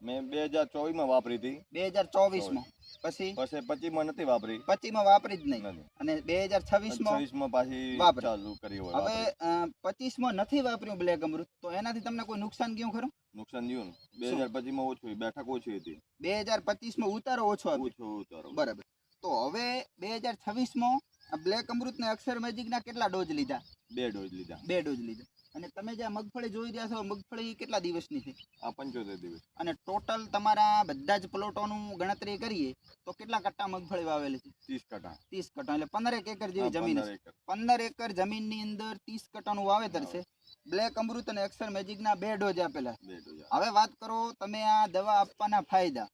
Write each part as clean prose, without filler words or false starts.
મેં 2024 માં વાપરી હતી 2024 માં પછી 25 માં નથી વાપરી 25 માં વાપરી જ નહીં નથી અને 2026 માં 26 માં પાછી વાપરી. ચાલુ કરી હોય હવે વાપરી. 25 માં નથી વાપર્યું બ્લેક અમૃત તો એનાથી તમને કોઈ નુકસાન ગયું ખરું? નુકસાન થયું ને 2025 માં ઓછું બેઠક ઓછી હતી 2025 માં ઉતારો ઓછો આપ્યો. ઓછો ઉતારો બરાબર. તો હવે 2026 માં આ બ્લેક અમૃત ને અક્ષર મેજિક ના કેટલા ડોઝ લીધા? 2 ડોઝ લીધા 2 ડોઝ લીધા. અને તમે જે આ મગફળી જોઈ રહ્યા છો મગફળી કેટલા દિવસની છે? આ 75 દિવસ અને ટોટલ તમારા બધા જ પ્લોટોનું ગણતરી કરીએ તો કેટલા કટ્ટા મગફળી વાવેલી છે? 30 કટા 30 કટ્ટા એટલે 15 એકર જેવી જમીન છે. 15 એકર 15 એકર જમીનની અંદર 30 કટ્ટાનું વાવેતર છે. બ્લેક અમૃત અને અક્ષર મેજિક ના 2 ડોઝ આપેલા. 2 ડોઝ હવે વાત કરો તમે આ દવા આપવાના ફાયદા,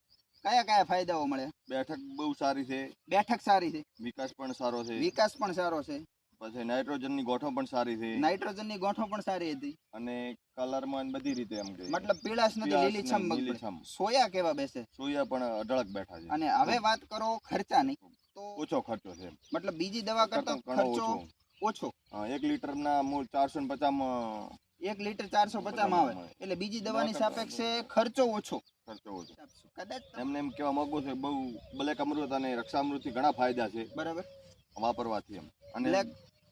કયા કયા ફાયદાઓ મળે? બેઠક બહુ સારી છે બેઠક સારી છે, વિકાસ પણ સારો છે વિકાસ પણ સારો છે, પછી નાઇટ્રોજન ની ગોઠવણ પણ સારી છે નાઇટ્રોજન ની ગોઠવણ પણ સારી હતી, અને કલર માં બધી રીતે એમ કે મતલબ પીળાશ નથી, લીલીછમ મગફળી. લીલીછમ સોયા કેવા બેસે? સોયા પણ અઢળક બેઠા છે અને હવે વાત કરો ખર્ચાની તો ઓછો ખર્ચો છે મતલબ બીજી દવા કરતા ઘણો ખર્ચો ઓછો ઓછો. 1 લીટર ના મૂળ 450 માં 1 લીટર 450 માં આવે એટલે બીજી દવાની સાપેક્ષે ખર્ચો ઓછો. ખર્ચો ઓછો. કદાચ એમને એમ કેવા માંગુ છે બહુ બ્લેક અમૃત અને રક્ષામૃત થી ઘણા ફાયદા છે બરાબર વાપરવાથી એમ. અને બ્લેક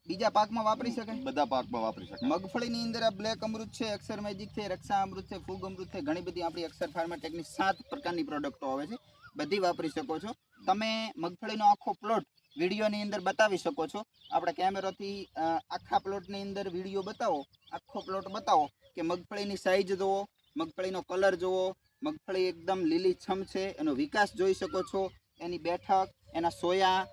બીજા પાકમાં વાપરી શકાય? બધા પાકમાં વાપરી શકાય. મગફળીની અંદર આ બ્લેક અમૃત છે, અક્ષર મેજિક છે, રક્ષા અમૃત છે, ફૂગ અમૃત છે, ઘણી બધી આપણી અક્ષર ફાર્માટેકની 7 પ્રકારની પ્રોડક્ટો આવે છે, બધી વાપરી શકો છો. તમે મગફળીનો આખો પ્લોટ વિડીયોની અંદર બતાવી શકો છો. આપણે કેમેરાથી આખા પ્લોટની અંદર વિડીયો બતાવો, આખો પ્લોટ બતાવો કે મગફળીની સાઈઝ જુઓ, મગફળીનો કલર જુઓ, મગફળી એકદમ લીલીછમ છે, એનો વિકાસ જોઈ શકો છો, એની બેઠક, એના સોયા,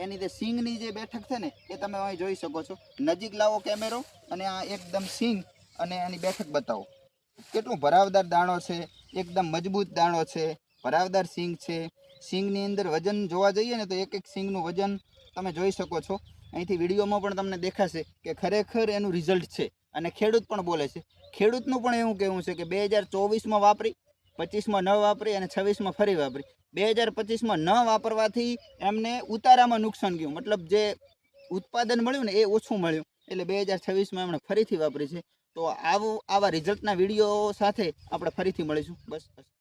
એની જે સિંગની જે બેઠક છે ને એ તમે અહીં જોઈ શકો છો. નજીક લાવો કેમેરો અને આ એકદમ સિંગ અને એની બેઠક બતાવો. કેટલું ભરાવદાર દાણો છે, એકદમ મજબૂત દાણો છે, ભરાવદાર સિંગ છે. સિંગની અંદર વજન જોવા જઈએ ને તો એક એક સિંગનું વજન તમે જોઈ શકો છો. અહીંથી વિડીયોમાં પણ તમને દેખાશે કે ખરેખર એનું રિઝલ્ટ છે. અને ખેડૂત પણ બોલે છે, ખેડૂતનું પણ એવું કહેવું છે કે 2024માં વાપરી, 25માં ન વાપરી અને 26માં ફરી વાપરી. 2025માં ન વાપરવાથી એમને ઉતારામાં નુકસાન ગયું, મતલબ જે ઉત્પાદન મળ્યું ને એ ઓછું મળ્યું, એટલે 2026માં એમણે ફરીથી વાપરી છે. તો આવા રિઝલ્ટના વિડીયો સાથે આપણે ફરીથી મળીશું. બસ.